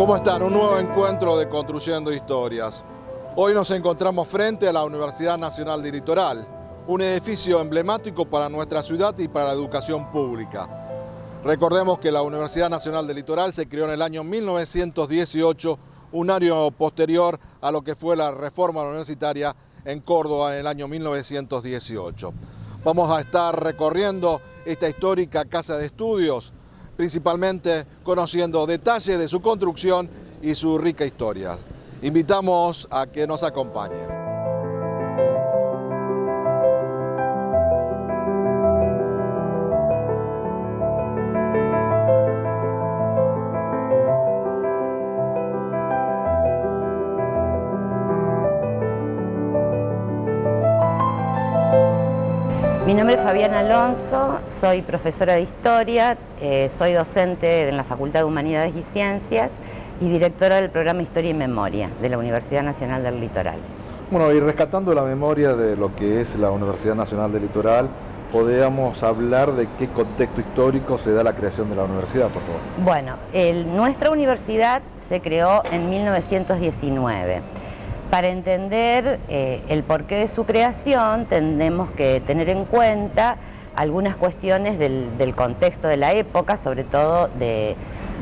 ¿Cómo están? Un nuevo encuentro de Construyendo Historias. Hoy nos encontramos frente a la Universidad Nacional del Litoral, un edificio emblemático para nuestra ciudad y para la educación pública. Recordemos que la Universidad Nacional del Litoral se creó en el año 1918, un año posterior a lo que fue la reforma universitaria en Córdoba en el año 1918. Vamos a estar recorriendo esta histórica casa de estudios, principalmente conociendo detalles de su construcción y su rica historia. Invitamos a que nos acompañen. Mi nombre es Fabiana Alonso, soy profesora de Historia, soy docente en la Facultad de Humanidades y Ciencias y directora del programa Historia y Memoria de la Universidad Nacional del Litoral. Bueno, y rescatando la memoria de lo que es la Universidad Nacional del Litoral, podríamos hablar de qué contexto histórico se da la creación de la universidad, por favor. Bueno, nuestra universidad se creó en 1919. Para entender el porqué de su creación, tenemos que tener en cuenta algunas cuestiones del contexto de la época, sobre todo de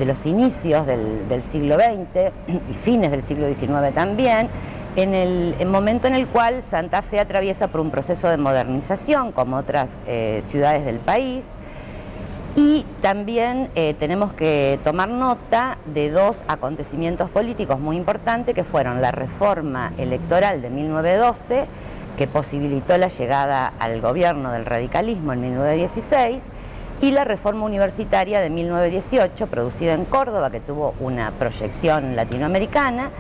los inicios del siglo XX y fines del siglo XIX también, en el momento en el cual Santa Fe atraviesa por un proceso de modernización, como otras ciudades del país. Y también tenemos que tomar nota de dos acontecimientos políticos muy importantes que fueron la reforma electoral de 1912, que posibilitó la llegada al gobierno del radicalismo en 1916, y la reforma universitaria de 1918, producida en Córdoba, que tuvo una proyección latinoamericana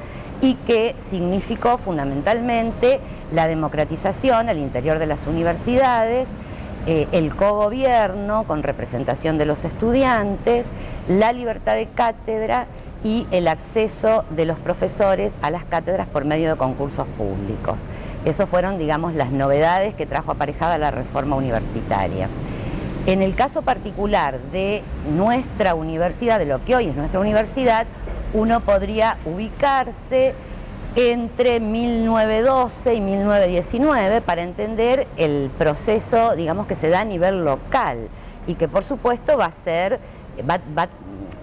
y que significó fundamentalmente la democratización al interior de las universidades, el cogobierno con representación de los estudiantes, la libertad de cátedra y el acceso de los profesores a las cátedras por medio de concursos públicos. Esas fueron, digamos, las novedades que trajo aparejada la reforma universitaria. En el caso particular de nuestra universidad, de lo que hoy es nuestra universidad, uno podría ubicarse entre 1912 y 1919 para entender el proceso, digamos, que se da a nivel local y que por supuesto va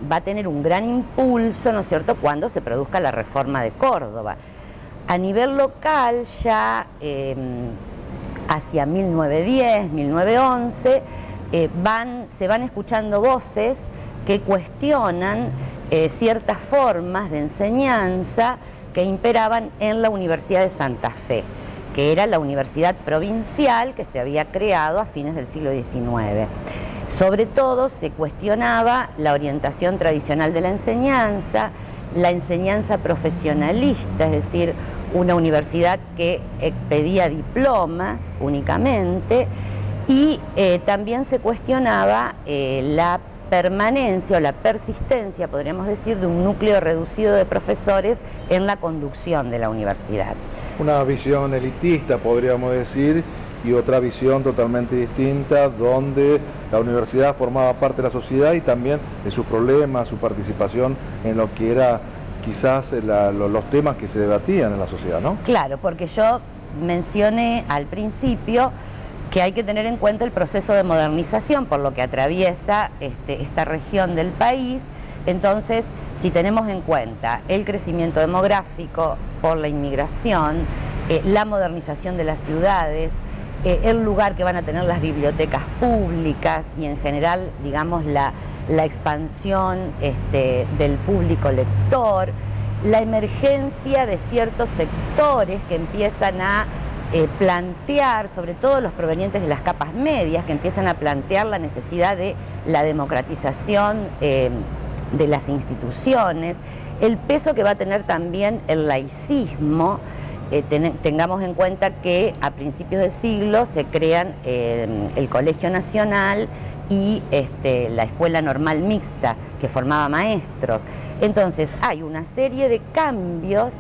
a tener un gran impulso, ¿no es cierto?, cuando se produzca la reforma de Córdoba. A nivel local ya hacia 1910, 1911 se van escuchando voces que cuestionan ciertas formas de enseñanza que imperaban en la Universidad de Santa Fe, que era la universidad provincial que se había creado a fines del siglo XIX. Sobre todo se cuestionaba la orientación tradicional de la enseñanza profesionalista, es decir, una universidad que expedía diplomas únicamente, y también se cuestionaba la permanencia o la persistencia, podríamos decir, de un núcleo reducido de profesores en la conducción de la universidad. Una visión elitista, podríamos decir, y otra visión totalmente distinta, donde la universidad formaba parte de la sociedad y también de sus problemas, su participación en lo que era quizás los temas que se debatían en la sociedad, ¿no? Claro, porque yo mencioné al principio que hay que tener en cuenta el proceso de modernización por lo que atraviesa esta región del país. Entonces, si tenemos en cuenta el crecimiento demográfico por la inmigración, la modernización de las ciudades, el lugar que van a tener las bibliotecas públicas y en general, digamos, la expansión del público lector, la emergencia de ciertos sectores que empiezan a plantear, sobre todo los provenientes de las capas medias, que empiezan a plantear la necesidad de la democratización de las instituciones, el peso que va a tener también el laicismo. Tengamos en cuenta que a principios de siglo se crean el Colegio Nacional y la Escuela Normal Mixta, que formaba maestros. Entonces hay una serie de cambios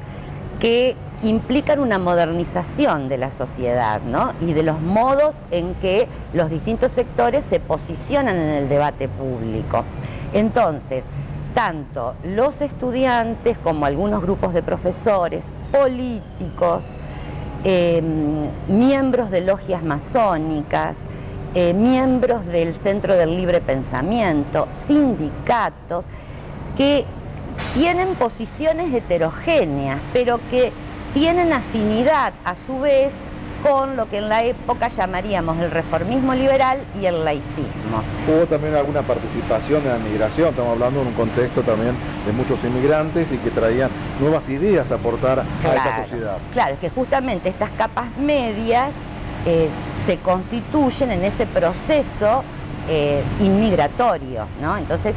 que implican una modernización de la sociedad, ¿no?, y de los modos en que los distintos sectores se posicionan en el debate público. Entonces, tanto los estudiantes como algunos grupos de profesores, políticos, miembros de logias masónicas, miembros del Centro del Libre Pensamiento, sindicatos, que tienen posiciones heterogéneas, pero que tienen afinidad a su vez con lo que en la época llamaríamos el reformismo liberal y el laicismo. Hubo también alguna participación en la migración, estamos hablando en un contexto también de muchos inmigrantes y que traían nuevas ideas a aportar a esta sociedad. Claro, es que justamente estas capas medias se constituyen en ese proceso inmigratorio, ¿no? Entonces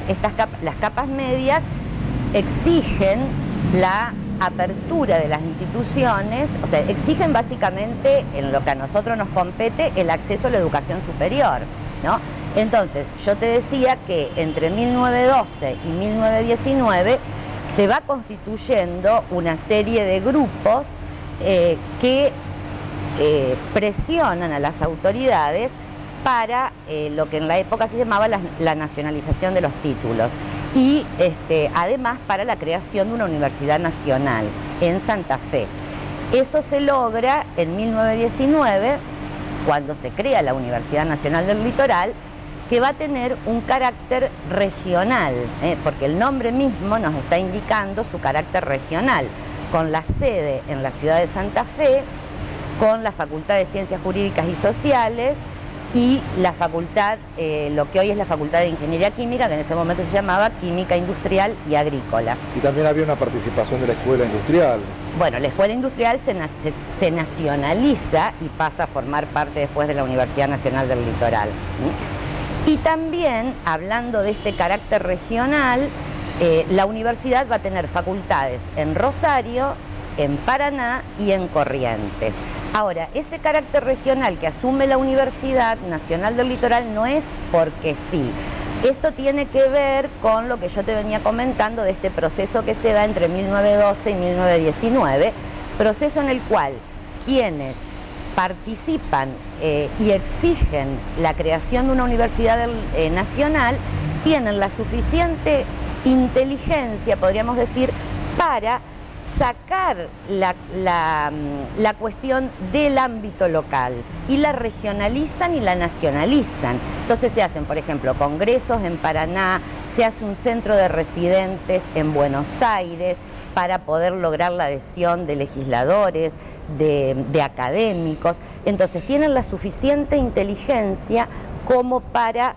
las capas medias exigen la apertura de las instituciones, o sea, exigen básicamente, en lo que a nosotros nos compete, el acceso a la educación superior, ¿no? Entonces, yo te decía que entre 1912 y 1919 se va constituyendo una serie de grupos que presionan a las autoridades para lo que en la época se llamaba la nacionalización de los títulos y además para la creación de una universidad nacional en Santa Fe. Eso se logra en 1919, cuando se crea la Universidad Nacional del Litoral, que va a tener un carácter regional, porque el nombre mismo nos está indicando su carácter regional, con la sede en la ciudad de Santa Fe, con la Facultad de Ciencias Jurídicas y Sociales y la facultad, lo que hoy es la Facultad de Ingeniería Química, que en ese momento se llamaba Química Industrial y Agrícola. Y también había una participación de la Escuela Industrial. Bueno, la Escuela Industrial se nacionaliza y pasa a formar parte después de la Universidad Nacional del Litoral. Y también, hablando de este carácter regional, la universidad va a tener facultades en Rosario, en Paraná y en Corrientes. Ahora, ese carácter regional que asume la Universidad Nacional del Litoral no es porque sí. Esto tiene que ver con lo que yo te venía comentando de este proceso que se da entre 1912 y 1919, proceso en el cual quienes participan y exigen la creación de una universidad nacional tienen la suficiente inteligencia, podríamos decir, para sacar la cuestión del ámbito local y la regionalizan y la nacionalizan. Entonces se hacen, por ejemplo, congresos en Paraná, se hace un centro de residentes en Buenos Aires para poder lograr la adhesión de legisladores, de académicos. Entonces tienen la suficiente inteligencia como para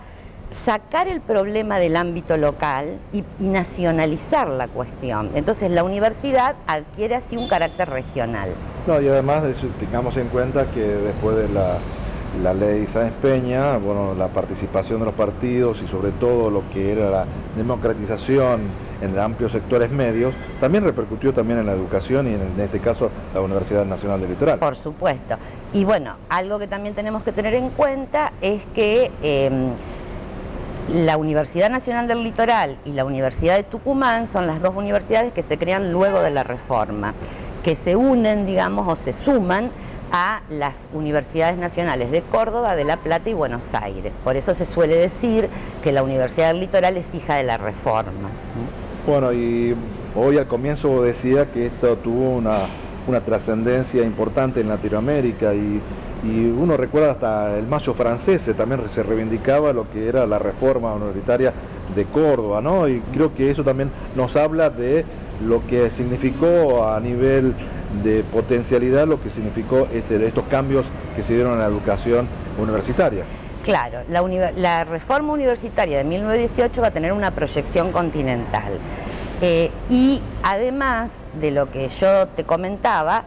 sacar el problema del ámbito local y nacionalizar la cuestión. Entonces la universidad adquiere así un carácter regional. No, y además tengamos en cuenta que después de la ley Sáenz Peña, bueno, la participación de los partidos y sobre todo lo que era la democratización en amplios sectores medios, también repercutió también en la educación y en este caso la Universidad Nacional del Litoral. Por supuesto. Y bueno, algo que también tenemos que tener en cuenta es que la Universidad Nacional del Litoral y la Universidad de Tucumán son las dos universidades que se crean luego de la reforma, que se unen, digamos, o se suman a las universidades nacionales de Córdoba, de La Plata y Buenos Aires. Por eso se suele decir que la Universidad del Litoral es hija de la reforma. Bueno, y hoy al comienzo decía que esto tuvo una trascendencia importante en Latinoamérica y uno recuerda hasta el Mayo francés, también se reivindicaba lo que era la reforma universitaria de Córdoba, ¿no? Y creo que eso también nos habla de lo que significó a nivel de potencialidad, lo que significó de estos cambios que se dieron en la educación universitaria. Claro, la reforma universitaria de 1918 va a tener una proyección continental. Y además de lo que yo te comentaba,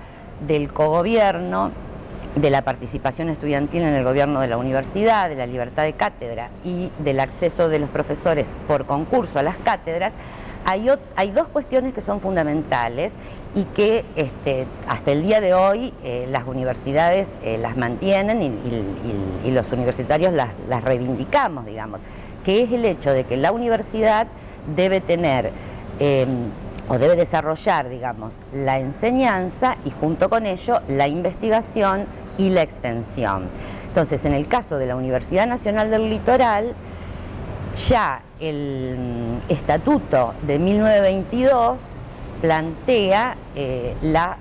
del cogobierno, de la participación estudiantil en el gobierno de la universidad, de la libertad de cátedra y del acceso de los profesores por concurso a las cátedras, hay dos cuestiones que son fundamentales y que hasta el día de hoy las universidades las mantienen y los universitarios las reivindicamos, digamos, que es el hecho de que la universidad debe tener o debe desarrollar, digamos, la enseñanza y junto con ello la investigación y la extensión. Entonces, en el caso de la Universidad Nacional del Litoral, ya el estatuto de 1922 plantea la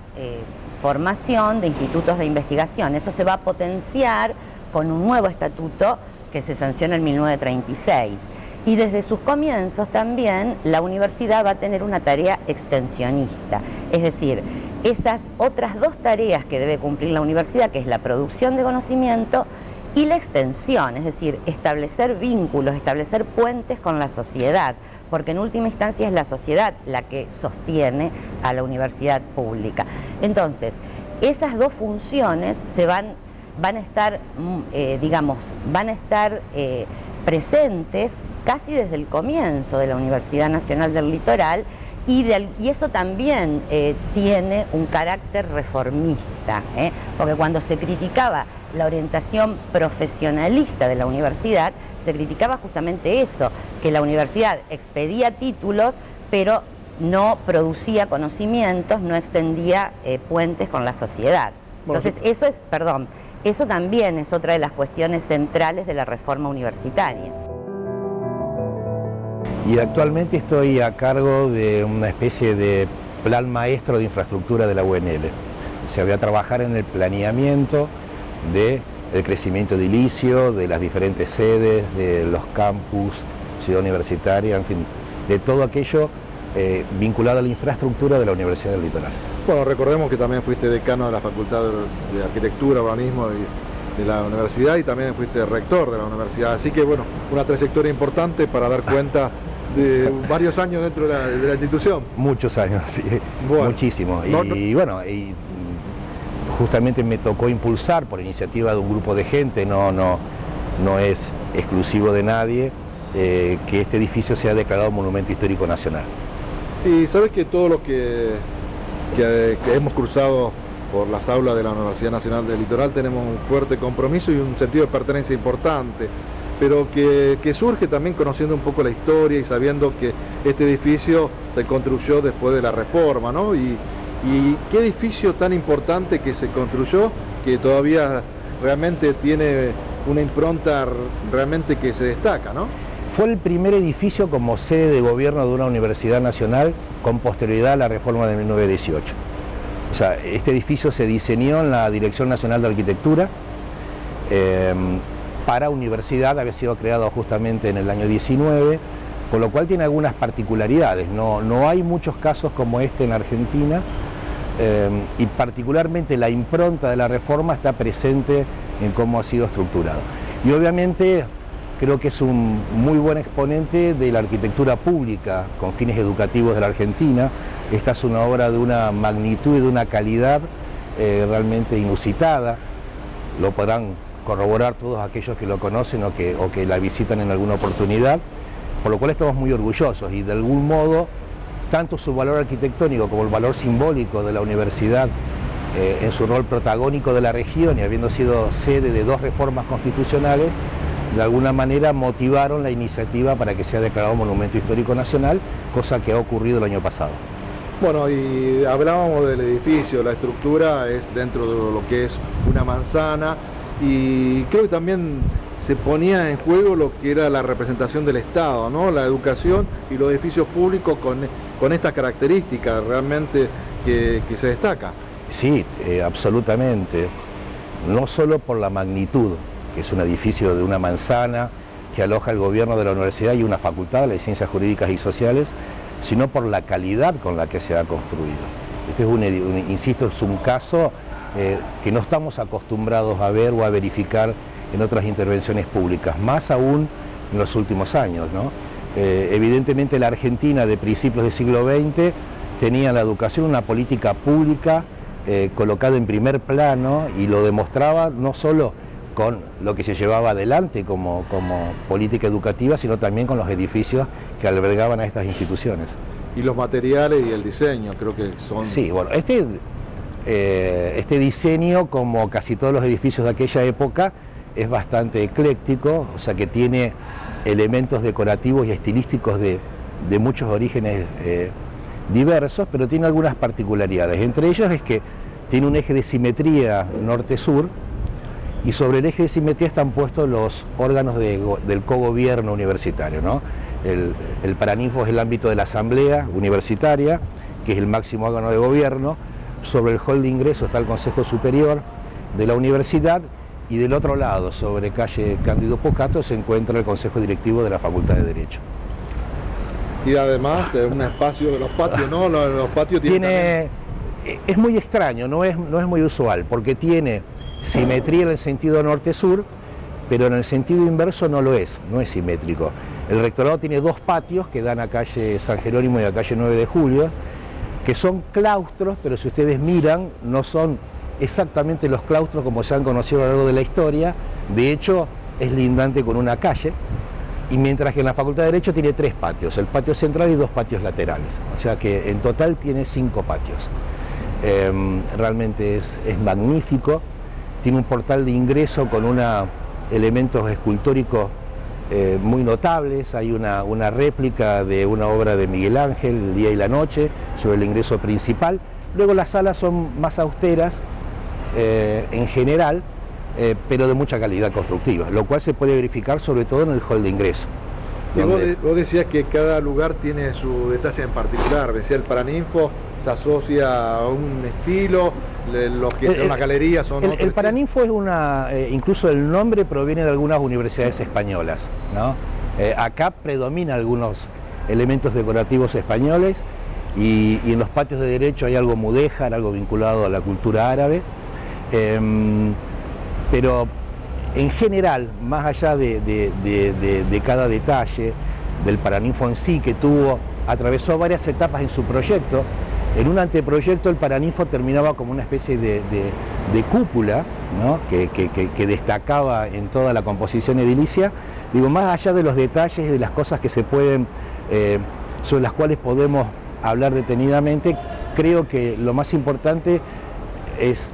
formación de institutos de investigación. Eso se va a potenciar con un nuevo estatuto que se sanciona en 1936. Y desde sus comienzos también la universidad va a tener una tarea extensionista, es decir, esas otras dos tareas que debe cumplir la universidad, que es la producción de conocimiento y la extensión, es decir, establecer vínculos, establecer puentes con la sociedad, porque en última instancia es la sociedad la que sostiene a la universidad pública. Entonces, esas dos funciones van a estar, presentes casi desde el comienzo de la Universidad Nacional del Litoral, y eso también tiene un carácter reformista, porque cuando se criticaba la orientación profesionalista de la universidad, se criticaba justamente eso, que la universidad expedía títulos, pero no producía conocimientos, no extendía puentes con la sociedad. Entonces, eso también es otra de las cuestiones centrales de la reforma universitaria. Y actualmente estoy a cargo de una especie de plan maestro de infraestructura de la UNL. Se voy a trabajar en el planeamiento del crecimiento edilicio, de las diferentes sedes, de los campus, ciudad universitaria, en fin, de todo aquello vinculado a la infraestructura de la Universidad del Litoral. Bueno, recordemos que también fuiste decano de la Facultad de Arquitectura, Urbanismo de la universidad, y también fuiste rector de la universidad, así que bueno, una trayectoria importante para dar cuenta de varios años dentro de la institución. Muchos años, sí, bueno, muchísimos. Y justamente me tocó impulsar por iniciativa de un grupo de gente, no es exclusivo de nadie, que este edificio sea declarado Monumento Histórico Nacional. Y sabes que todos los que hemos cruzado por las aulas de la Universidad Nacional del Litoral tenemos un fuerte compromiso y un sentido de pertenencia importante, pero que surge también conociendo un poco la historia y sabiendo que este edificio se construyó después de la reforma, ¿no? Y qué edificio tan importante que se construyó, que todavía realmente tiene una impronta realmente que se destaca, ¿no? Fue el primer edificio como sede de gobierno de una universidad nacional con posterioridad a la reforma de 1918. O sea, este edificio se diseñó en la Dirección Nacional de Arquitectura para universidad, había sido creado justamente en el año 19, con lo cual tiene algunas particularidades. No hay muchos casos como este en Argentina, y particularmente la impronta de la reforma está presente en cómo ha sido estructurado. Y obviamente creo que es un muy buen exponente de la arquitectura pública con fines educativos de la Argentina. Esta es una obra de una magnitud y de una calidad realmente inusitada. Lo podrán corroborar todos aquellos que lo conocen o que la visitan en alguna oportunidad, por lo cual estamos muy orgullosos y de algún modo tanto su valor arquitectónico como el valor simbólico de la universidad en su rol protagónico de la región y habiendo sido sede de dos reformas constitucionales, de alguna manera motivaron la iniciativa para que sea declarado Monumento Histórico Nacional, cosa que ha ocurrido el año pasado. Bueno, y hablábamos del edificio, la estructura es dentro de lo que es una manzana, y creo que también se ponía en juego lo que era la representación del Estado, ¿no? La educación y los edificios públicos con estas características realmente que se destaca. Sí, absolutamente, no solo por la magnitud, que es un edificio de una manzana que aloja el gobierno de la universidad y una facultad de Ciencias Jurídicas y Sociales, sino por la calidad con la que se ha construido. Este es insisto, es un caso que no estamos acostumbrados a ver o a verificar en otras intervenciones públicas, más aún en los últimos años, ¿no? Evidentemente la Argentina de principios del siglo XX tenía la educación una política pública colocada en primer plano y lo demostraba no solo con lo que se llevaba adelante como política educativa, sino también con los edificios que albergaban a estas instituciones. Y los materiales y el diseño, creo que son... Sí, bueno, este diseño, como casi todos los edificios de aquella época, es bastante ecléctico, o sea que tiene elementos decorativos y estilísticos de muchos orígenes diversos, pero tiene algunas particularidades. Entre ellas es que tiene un eje de simetría norte-sur, y sobre el eje de simetría están puestos los órganos del cogobierno universitario, ¿no? El Paraninfo es el ámbito de la asamblea universitaria, que es el máximo órgano de gobierno. Sobre el hall de ingreso está el Consejo Superior de la universidad, y del otro lado, sobre calle Cándido Pocato, se encuentra el Consejo Directivo de la Facultad de Derecho. Y además de un espacio de los patios, ¿no? Los patios tiene es muy extraño, no es muy usual, porque tiene simetría en el sentido norte-sur, pero en el sentido inverso no lo es, no es simétrico. El rectorado tiene dos patios que dan a calle San Jerónimo y a calle 9 de Julio, que son claustros, pero si ustedes miran, no son exactamente los claustros como se han conocido a lo largo de la historia. De hecho, es lindante con una calle, y mientras que en la Facultad de Derecho tiene tres patios, el patio central y dos patios laterales, o sea que en total tiene 5 patios. Realmente es magnífico, tiene un portal de ingreso con elementos escultóricos muy notables. Hay una réplica de una obra de Miguel Ángel, El día y la noche, sobre el ingreso principal. Luego las salas son más austeras en general, pero de mucha calidad constructiva, lo cual se puede verificar sobre todo en el hall de ingreso. Y vos decías que cada lugar tiene su detalle en particular. Decía el Paraninfo se asocia a un estilo, los que son las galerías son otro el Paraninfo es incluso el nombre proviene de algunas universidades españolas, ¿no? Acá predomina algunos elementos decorativos españoles, y en los patios de Derecho hay algo mudéjar, algo vinculado a la cultura árabe, pero en general, más allá de cada detalle del Paraninfo en sí, que atravesó varias etapas en su proyecto. En un anteproyecto el Paraninfo terminaba como una especie de cúpula, ¿no? que destacaba en toda la composición edilicia. Digo, más allá de los detalles y de las cosas que se pueden, sobre las cuales podemos hablar detenidamente, creo que lo más importante es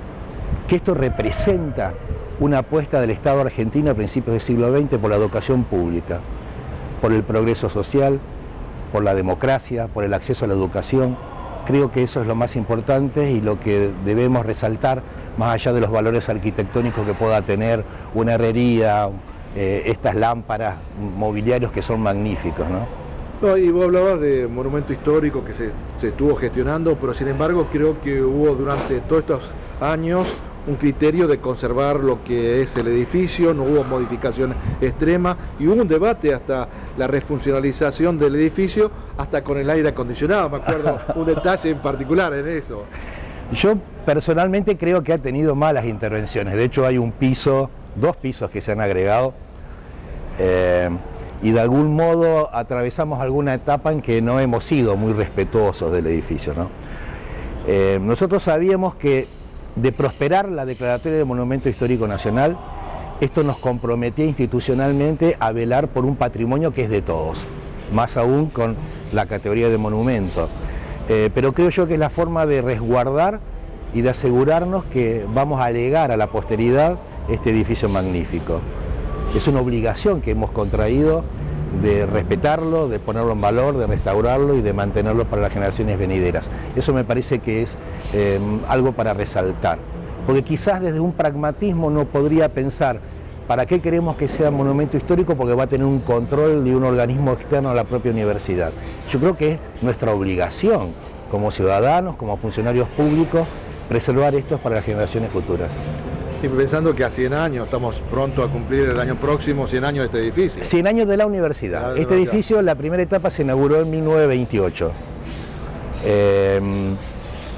que esto representa una apuesta del Estado argentino a principios del siglo XX por la educación pública, por el progreso social, por la democracia, por el acceso a la educación. Creo que eso es lo más importante y lo que debemos resaltar, más allá de los valores arquitectónicos que pueda tener una herrería, estas lámparas, mobiliarios que son magníficos, ¿no? Y vos hablabas de monumento histórico que se estuvo gestionando, pero sin embargo creo que hubo durante todos estos años un criterio de conservar lo que es el edificio, no hubo modificación extrema, y hubo un debate hasta la refuncionalización del edificio, hasta con el aire acondicionado. Me acuerdo un detalle en particular en eso. Yo personalmente creo que ha tenido malas intervenciones. De hecho hay dos pisos que se han agregado, y de algún modo atravesamos alguna etapa en que no hemos sido muy respetuosos del edificio, ¿no? Nosotros sabíamos que de prosperar la declaratoria de Monumento Histórico Nacional, esto nos comprometía institucionalmente a velar por un patrimonio que es de todos, más aún con la categoría de monumento. Pero creo yo que es la forma de resguardar y de asegurarnos que vamos a legar a la posteridad este edificio magnífico. Es una obligación que hemos contraído de respetarlo, de ponerlo en valor, de restaurarlo y de mantenerlo para las generaciones venideras. Eso me parece que es algo para resaltar, porque quizás desde un pragmatismo no podría pensar ¿para qué queremos que sea monumento histórico? Porque va a tener un control de un organismo externo a la propia universidad. Yo creo que es nuestra obligación como ciudadanos, como funcionarios públicos, preservar esto para las generaciones futuras. Y pensando que a 100 años, estamos pronto a cumplir el año próximo 100 años de este edificio. 100 años de la universidad. Este edificio, la primera etapa se inauguró en 1928.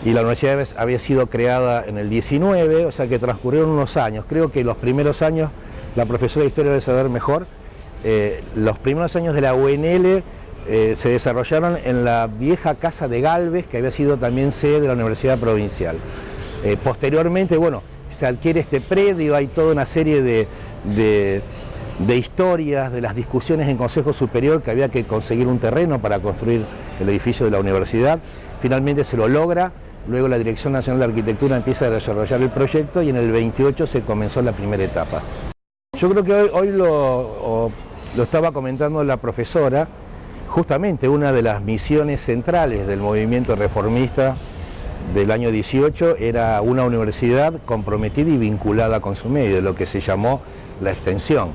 Y la universidad había sido creada en el 19, o sea que transcurrieron unos años. Creo que los primeros años, la profesora de historia debe saber mejor, los primeros años de la UNL se desarrollaron en la vieja casa de Galvez, que había sido también sede de la Universidad Provincial. Posteriormente, bueno, se adquiere este predio, hay toda una serie de historias, de las discusiones en Consejo Superior, que había que conseguir un terreno para construir el edificio de la universidad. Finalmente se lo logra, luego la Dirección Nacional de Arquitectura empieza a desarrollar el proyecto y en el 28 se comenzó la primera etapa. Yo creo que hoy lo estaba comentando la profesora, justamente una de las misiones centrales del movimiento reformista del año 18 era una universidad comprometida y vinculada con su medio, lo que se llamó la extensión.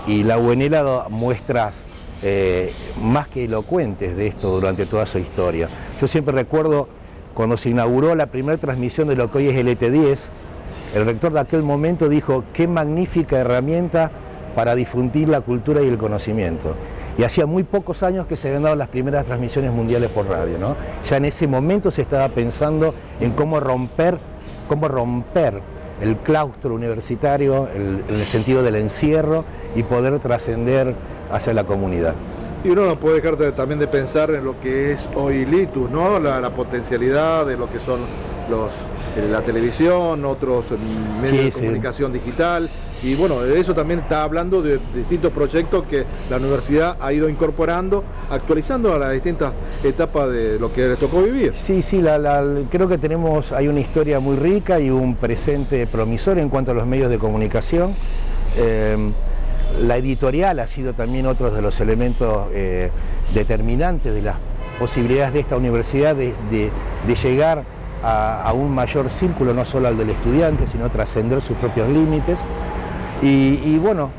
Y la UNL ha dado muestras más que elocuentes de esto durante toda su historia. Yo siempre recuerdo cuando se inauguró la primera transmisión de lo que hoy es el ET10, el rector de aquel momento dijo: qué magnífica herramienta para difundir la cultura y el conocimiento. Y hacía muy pocos años que se habían dado las primeras transmisiones mundiales por radio, ¿no? Ya en ese momento se estaba pensando en cómo romper el claustro universitario, en el sentido del encierro, y poder trascender hacia la comunidad. Y uno no puede dejar también de pensar en lo que es hoy Litus, ¿no? La potencialidad de lo que son la televisión, otros medios de comunicación digital. Y bueno, eso también está hablando de distintos proyectos que la universidad ha ido incorporando, actualizando a las distintas etapas de lo que les tocó vivir. Sí, creo que hay una historia muy rica y un presente promisorio en cuanto a los medios de comunicación. La editorial ha sido también otro de los elementos determinantes de las posibilidades de esta universidad de llegar a un mayor círculo, no solo al del estudiante, sino trascender sus propios límites. Y bueno,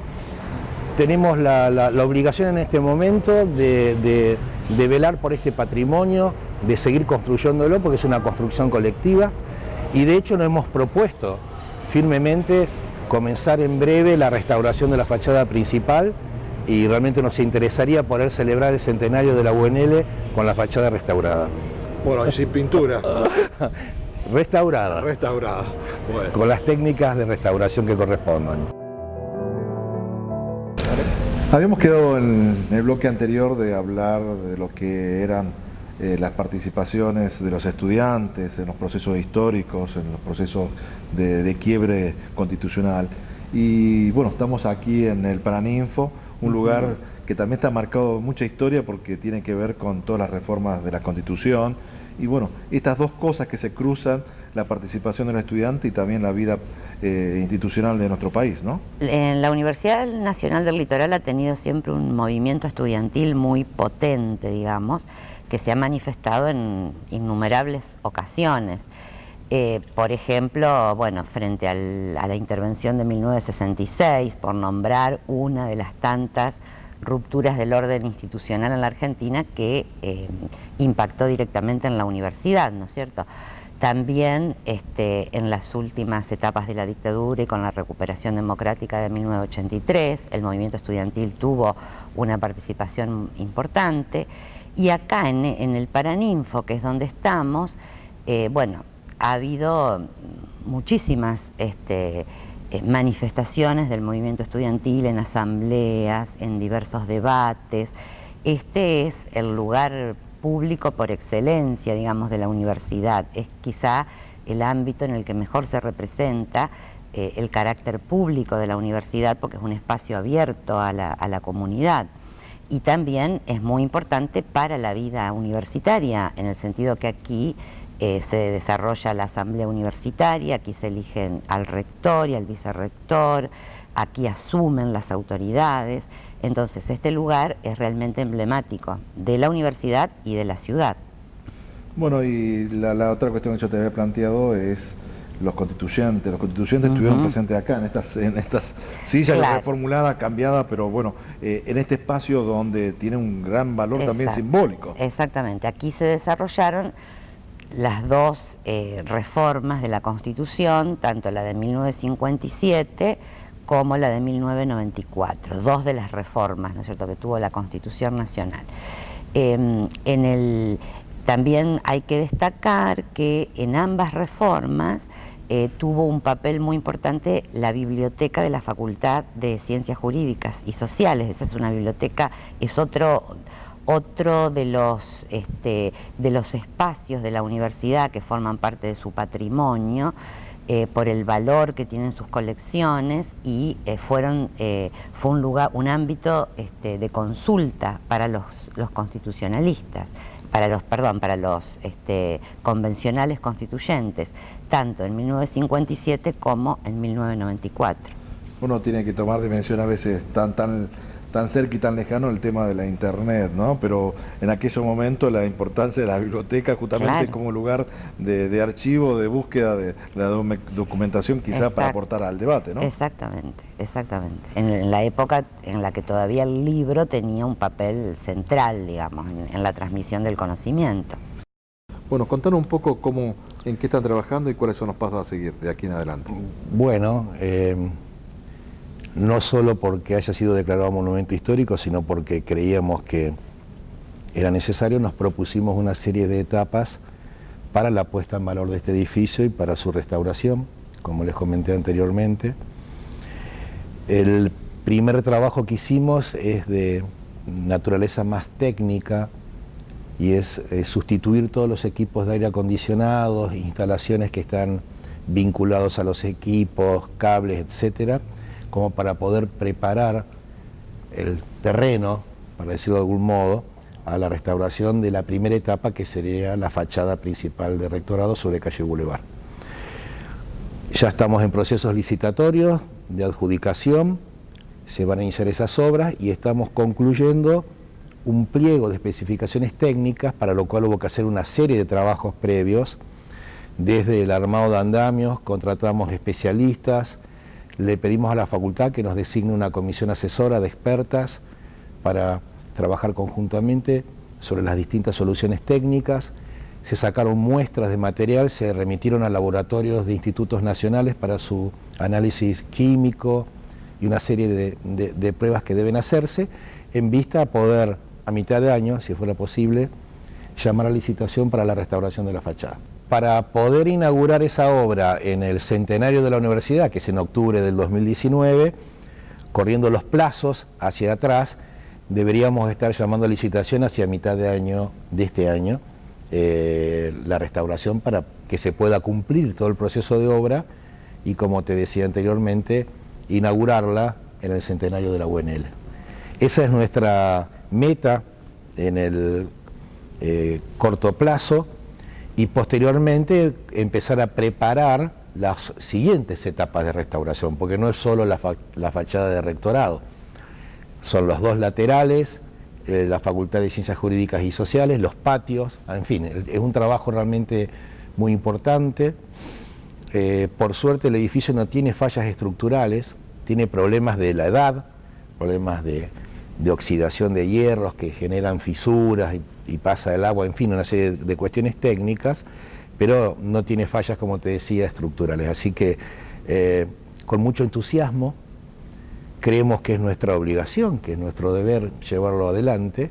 tenemos la obligación en este momento de velar por este patrimonio, de seguir construyéndolo, porque es una construcción colectiva, y de hecho nos hemos propuesto firmemente comenzar en breve la restauración de la fachada principal, y realmente nos interesaría poder celebrar el centenario de la UNL con la fachada restaurada. Bueno, y sin pintura. Restaurada. Restaurada. Bueno. Con las técnicas de restauración que correspondan. Habíamos quedado en el bloque anterior de hablar de lo que eran las participaciones de los estudiantes en los procesos históricos, en los procesos de quiebre constitucional. Y bueno, estamos aquí en el Paraninfo, un lugar que también está marcado mucha historia porque tiene que ver con todas las reformas de la Constitución. Y bueno, estas dos cosas que se cruzan, la participación del estudiante y también la vida institucional de nuestro país, ¿no? La Universidad Nacional del Litoral ha tenido siempre un movimiento estudiantil muy potente, digamos, que se ha manifestado en innumerables ocasiones. Por ejemplo, bueno, frente a la intervención de 1966, por nombrar una de las tantas rupturas del orden institucional en la Argentina que impactó directamente en la universidad, ¿no es cierto? También en las últimas etapas de la dictadura y con la recuperación democrática de 1983, el movimiento estudiantil tuvo una participación importante, y acá en el Paraninfo, que es donde estamos, bueno, ha habido muchísimas manifestaciones del movimiento estudiantil en asambleas, en diversos debates. Este es el lugar público por excelencia, digamos, de la universidad. Es quizá el ámbito en el que mejor se representa el carácter público de la universidad, porque es un espacio abierto a la comunidad. Y también es muy importante para la vida universitaria, en el sentido que aquí se desarrolla la asamblea universitaria, aquí se eligen al rector y al vicerrector, aquí asumen las autoridades. Entonces este lugar es realmente emblemático de la universidad y de la ciudad. Bueno, y la otra cuestión que yo te había planteado es los constituyentes. Los constituyentes estuvieron presentes acá, en estas sillas, claro, reformuladas, cambiadas, pero bueno, en este espacio donde tiene un gran valor también simbólico. Exactamente, aquí se desarrollaron las dos reformas de la Constitución, tanto la de 1957 como la de 1994, dos de las reformas, ¿no es cierto?, que tuvo la Constitución Nacional. También hay que destacar que en ambas reformas tuvo un papel muy importante la biblioteca de la Facultad de Ciencias Jurídicas y Sociales. Esa es una biblioteca, es otro de los espacios de la universidad que forman parte de su patrimonio, por el valor que tienen sus colecciones, y fue un ámbito de consulta para los constitucionalistas, para los convencionales constituyentes, tanto en 1957 como en 1994. Uno tiene que tomar dimensión a veces tan tan cerca y tan lejano el tema de la internet, ¿no? Pero en aquellos momentos la importancia de la biblioteca justamente Claro. como lugar de archivo, de búsqueda de la documentación quizá para aportar al debate, ¿no? Exactamente, exactamente. En la época en la que todavía el libro tenía un papel central, digamos, en la transmisión del conocimiento. Bueno, contanos un poco en qué están trabajando y cuáles son los pasos a seguir de aquí en adelante. Bueno, no solo porque haya sido declarado monumento histórico, sino porque creíamos que era necesario, nos propusimos una serie de etapas para la puesta en valor de este edificio y para su restauración, como les comenté anteriormente. El primer trabajo que hicimos es de naturaleza más técnica y es sustituir todos los equipos de aire acondicionado, instalaciones que están vinculados a los equipos, cables, etcétera, como para poder preparar el terreno, para decirlo de algún modo, a la restauración de la primera etapa, que sería la fachada principal de Rectorado sobre calle Boulevard. Ya estamos en procesos licitatorios de adjudicación, se van a iniciar esas obras y estamos concluyendo un pliego de especificaciones técnicas, para lo cual hubo que hacer una serie de trabajos previos, desde el armado de andamios, contratamos especialistas, le pedimos a la facultad que nos designe una comisión asesora de expertas para trabajar conjuntamente sobre las distintas soluciones técnicas. Se sacaron muestras de material, se remitieron a laboratorios de institutos nacionales para su análisis químico y una serie de pruebas que deben hacerse, en vista a poder, a mitad de año, si fuera posible, llamar a licitación para la restauración de la fachada. Para poder inaugurar esa obra en el centenario de la universidad, que es en octubre del 2019, corriendo los plazos hacia atrás, deberíamos estar llamando a licitación hacia mitad de año de este año, la restauración, para que se pueda cumplir todo el proceso de obra y, como te decía anteriormente, inaugurarla en el centenario de la UNL. Esa es nuestra meta en el corto plazo, y posteriormente empezar a preparar las siguientes etapas de restauración, porque no es solo la fachada de Rectorado, son los dos laterales, la Facultad de Ciencias Jurídicas y Sociales, los patios, en fin, es un trabajo realmente muy importante. Por suerte el edificio no tiene fallas estructurales, tiene problemas de la edad, problemas de oxidación de hierros que generan fisuras y pasa el agua, en fin, una serie de cuestiones técnicas, pero no tiene fallas, como te decía, estructurales. Así que con mucho entusiasmo creemos que es nuestra obligación, que es nuestro deber llevarlo adelante,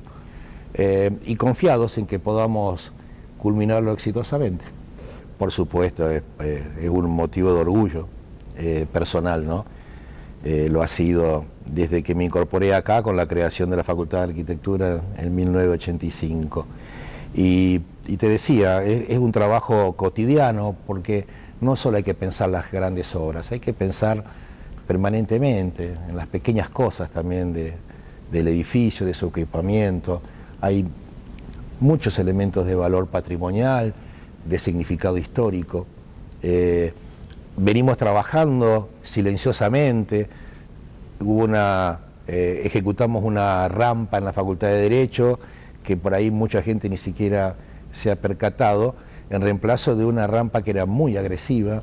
y confiados en que podamos culminarlo exitosamente. Por supuesto, es un motivo de orgullo personal, ¿no? Lo ha sido desde que me incorporé acá con la creación de la Facultad de Arquitectura en 1985. Y te decía, es un trabajo cotidiano, porque no solo hay que pensar las grandes obras, hay que pensar permanentemente en las pequeñas cosas también del edificio, de su equipamiento. Hay muchos elementos de valor patrimonial, de significado histórico. Venimos trabajando silenciosamente, ejecutamos una rampa en la Facultad de Derecho, que por ahí mucha gente ni siquiera se ha percatado, en reemplazo de una rampa que era muy agresiva.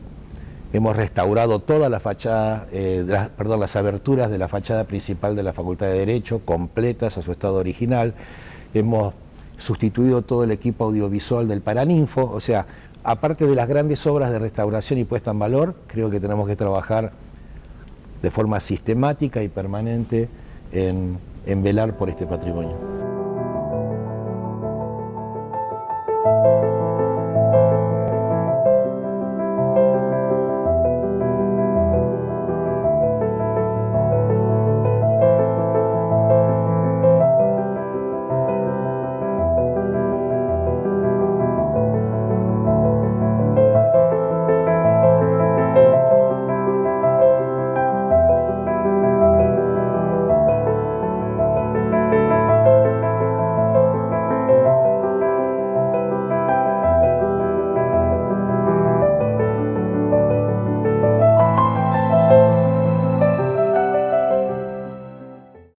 Hemos restaurado toda la fachada, las aberturas de la fachada principal de la Facultad de Derecho, completas a su estado original. Hemos sustituido todo el equipo audiovisual del Paraninfo. O sea, aparte de las grandes obras de restauración y puesta en valor, creo que tenemos que trabajar de forma sistemática y permanente en velar por este patrimonio.